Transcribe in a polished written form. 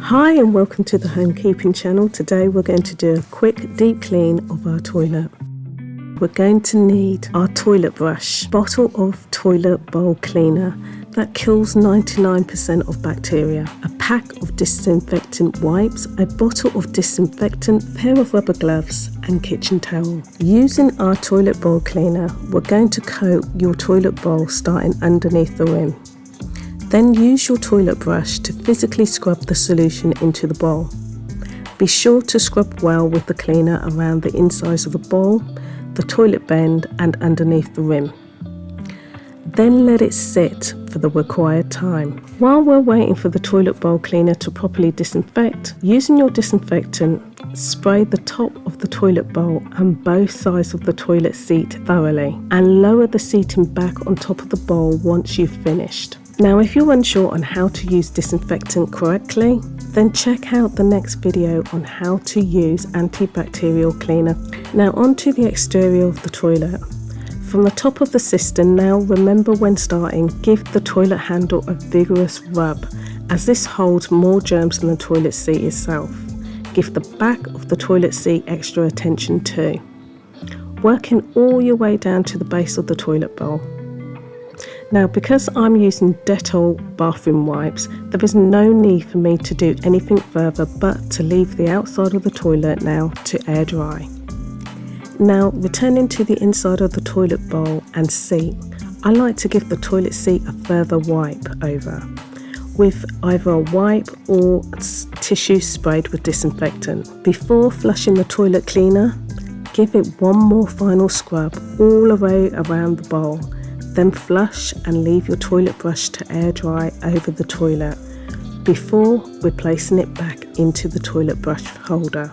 Hi and welcome to the Homekeeping channel. Today we're going to do a quick deep clean of our toilet. We're going to need our toilet brush, bottle of toilet bowl cleaner that kills 99% of bacteria, a pack of disinfectant wipes, a bottle of disinfectant, pair of rubber gloves and kitchen towel. Using our toilet bowl cleaner, we're going to coat your toilet bowl starting underneath the rim. Then use your toilet brush to physically scrub the solution into the bowl. Be sure to scrub well with the cleaner around the insides of the bowl, the toilet bend and underneath the rim. Then let it sit for the required time. While we're waiting for the toilet bowl cleaner to properly disinfect, using your disinfectant, spray the top of the toilet bowl and both sides of the toilet seat thoroughly and lower the seating back on top of the bowl once you've finished. Now, if you're unsure on how to use disinfectant correctly, then check out the next video on how to use antibacterial cleaner. Now onto the exterior of the toilet. From the top of the cistern, now remember when starting, give the toilet handle a vigorous rub as this holds more germs than the toilet seat itself. Give the back of the toilet seat extra attention too. Working all your way down to the base of the toilet bowl. Now, because I'm using Dettol bathroom wipes, there is no need for me to do anything further but to leave the outside of the toilet now to air dry. Now, returning to the inside of the toilet bowl and seat, I like to give the toilet seat a further wipe over with either a wipe or tissue sprayed with disinfectant. Before flushing the toilet cleaner, give it one more final scrub all the way around the bowl. Then flush and leave your toilet brush to air dry over the toilet before replacing it back into the toilet brush holder.